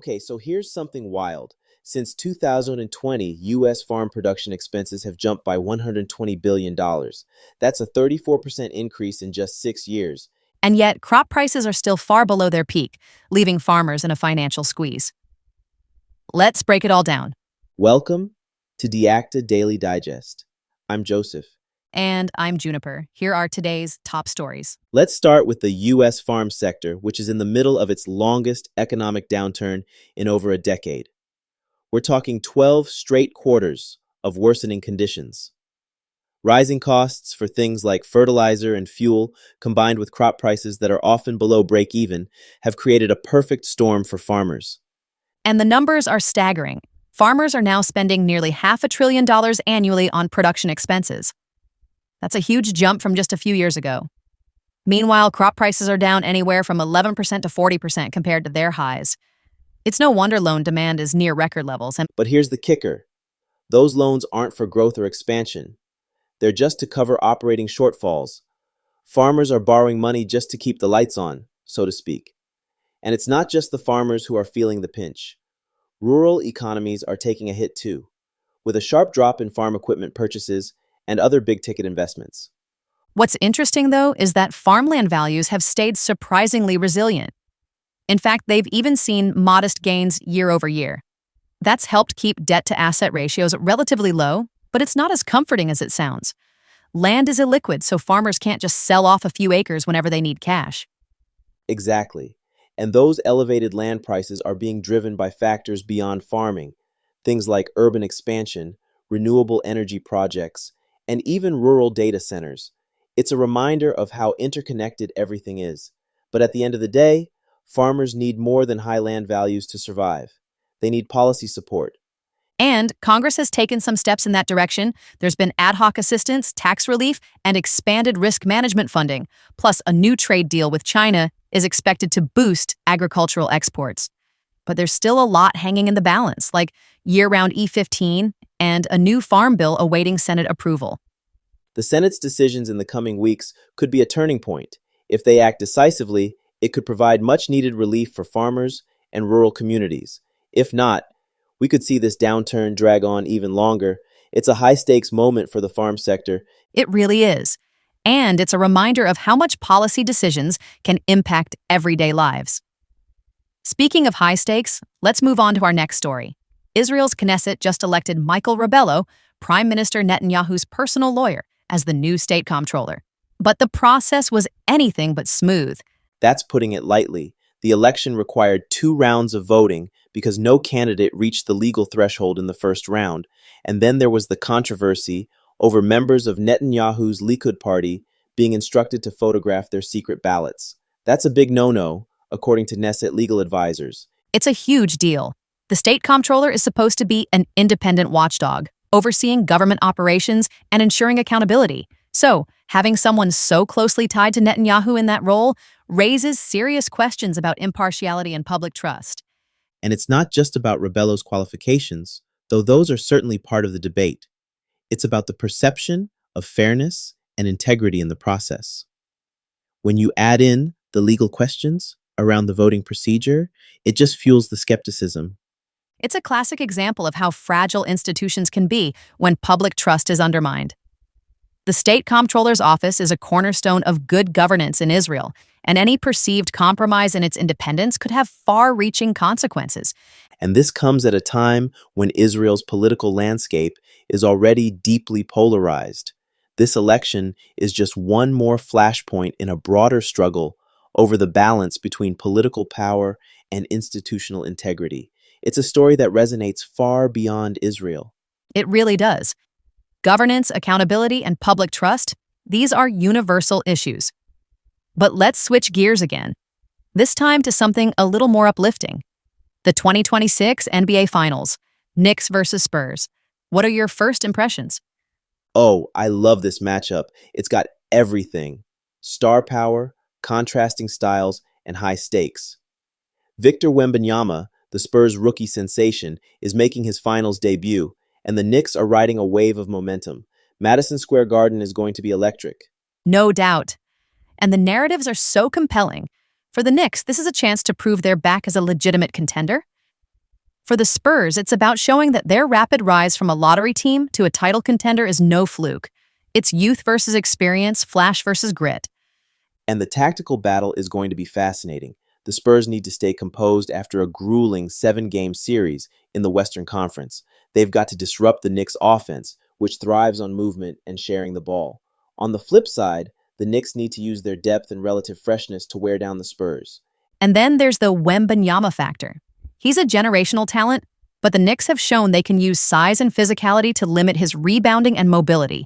Okay, so here's something wild. Since 2020, U.S. farm production expenses have jumped by $120 billion. That's a 34% increase in just 6 years. And yet, crop prices are still far below their peak, leaving farmers in a financial squeeze. Let's break it all down. Welcome to DeActa Daily Digest. I'm Joseph. And I'm Juniper. Here are today's top stories. Let's start with the U.S. farm sector, which is in the middle of its longest economic downturn in over a decade. We're talking 12 straight quarters of worsening conditions. Rising costs for things like fertilizer and fuel, combined with crop prices that are often below break even, have created a perfect storm for farmers. And the numbers are staggering. Farmers are now spending nearly $500 billion annually on production expenses. That's a huge jump from just a few years ago. Meanwhile, crop prices are down anywhere from 11% to 40% compared to their highs. It's no wonder loan demand is near record levels. But here's the kicker. Those loans aren't for growth or expansion. They're just to cover operating shortfalls. Farmers are borrowing money just to keep the lights on, so to speak. And it's not just the farmers who are feeling the pinch. Rural economies are taking a hit too, with a sharp drop in farm equipment purchases and other big-ticket investments. What's interesting, though, is that farmland values have stayed surprisingly resilient. In fact, they've even seen modest gains year over year. That's helped keep debt-to-asset ratios relatively low, but it's not as comforting as it sounds. Land is illiquid, so farmers can't just sell off a few acres whenever they need cash. Exactly. And those elevated land prices are being driven by factors beyond farming, things like urban expansion, renewable energy projects, and even rural data centers. It's a reminder of how interconnected everything is. But at the end of the day, farmers need more than high land values to survive. They need policy support. And Congress has taken some steps in that direction. There's been ad hoc assistance, tax relief, and expanded risk management funding. Plus, a new trade deal with China is expected to boost agricultural exports. But there's still a lot hanging in the balance, like year-round E15 and a new farm bill awaiting Senate approval. The Senate's decisions in the coming weeks could be a turning point. If they act decisively, it could provide much-needed relief for farmers and rural communities. If not, we could see this downturn drag on even longer. It's a high-stakes moment for the farm sector. It really is. And it's a reminder of how much policy decisions can impact everyday lives. Speaking of high stakes, let's move on to our next story. Israel's Knesset just elected Michael Rebello, Prime Minister Netanyahu's personal lawyer, as the new state comptroller. But the process was anything but smooth. That's putting it lightly. The election required 2 rounds of voting because no candidate reached the legal threshold in the first round. And then there was the controversy over members of Netanyahu's Likud party being instructed to photograph their secret ballots. That's a big no-no, according to Knesset legal advisors. It's a huge deal. The state comptroller is supposed to be an independent watchdog, overseeing government operations and ensuring accountability. So, having someone so closely tied to Netanyahu in that role raises serious questions about impartiality and public trust. And it's not just about Rebello's qualifications, though those are certainly part of the debate. It's about the perception of fairness and integrity in the process. When you add in the legal questions around the voting procedure, it just fuels the skepticism. It's a classic example of how fragile institutions can be when public trust is undermined. The state comptroller's office is a cornerstone of good governance in Israel, and any perceived compromise in its independence could have far-reaching consequences. And this comes at a time when Israel's political landscape is already deeply polarized. This election is just one more flashpoint in a broader struggle over the balance between political power and institutional integrity. It's a story that resonates far beyond Israel. It really does. Governance, accountability, and public trust, these are universal issues. But let's switch gears again. This time to something a little more uplifting. The 2026 NBA Finals, Knicks versus Spurs. What are your first impressions? Oh, I love this matchup. It's got everything. Star power, contrasting styles, and high stakes. Victor Wembanyama, the Spurs rookie sensation, is making his finals debut, and the Knicks are riding a wave of momentum. Madison Square Garden is going to be electric. No doubt. And the narratives are so compelling. For the Knicks, this is a chance to prove they're back as a legitimate contender. For the Spurs, it's about showing that their rapid rise from a lottery team to a title contender is no fluke. It's youth versus experience, flash versus grit. And the tactical battle is going to be fascinating. The Spurs need to stay composed after a grueling 7-game series in the Western Conference. They've got to disrupt the Knicks' offense, which thrives on movement and sharing the ball. On the flip side, the Knicks need to use their depth and relative freshness to wear down the Spurs. And then there's the Wembanyama factor. He's a generational talent, but the Knicks have shown they can use size and physicality to limit his rebounding and mobility.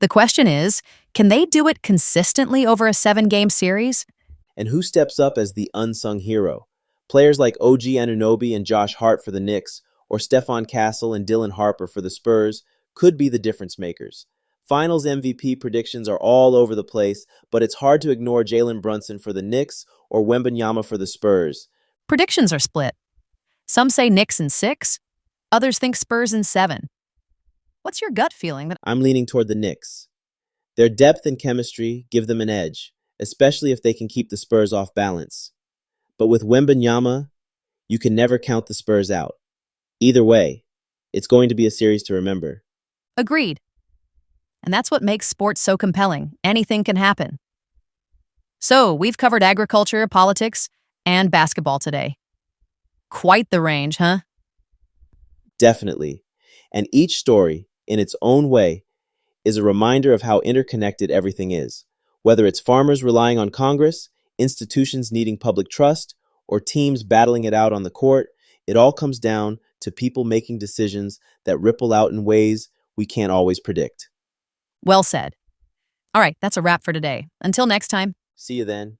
The question is, can they do it consistently over a 7-game series? And who steps up as the unsung hero? Players like OG Anunoby and Josh Hart for the Knicks, or Stephon Castle and Dylan Harper for the Spurs, could be the difference makers. Finals MVP predictions are all over the place, but it's hard to ignore Jalen Brunson for the Knicks or Wembanyama for the Spurs. Predictions are split. Some say Knicks in 6, others think Spurs in 7. What's your gut feeling? I'm leaning toward the Knicks. Their depth and chemistry give them an edge, especially if they can keep the Spurs off balance. But with Wembanyama, you can never count the Spurs out. Either way, it's going to be a series to remember. Agreed. And that's what makes sports so compelling. Anything can happen. So, we've covered agriculture, politics, and basketball today. Quite the range, huh? Definitely. And each story, in its own way, is a reminder of how interconnected everything is. Whether it's farmers relying on Congress, institutions needing public trust, or teams battling it out on the court, it all comes down to people making decisions that ripple out in ways we can't always predict. Well said. All right, that's a wrap for today. Until next time. See you then.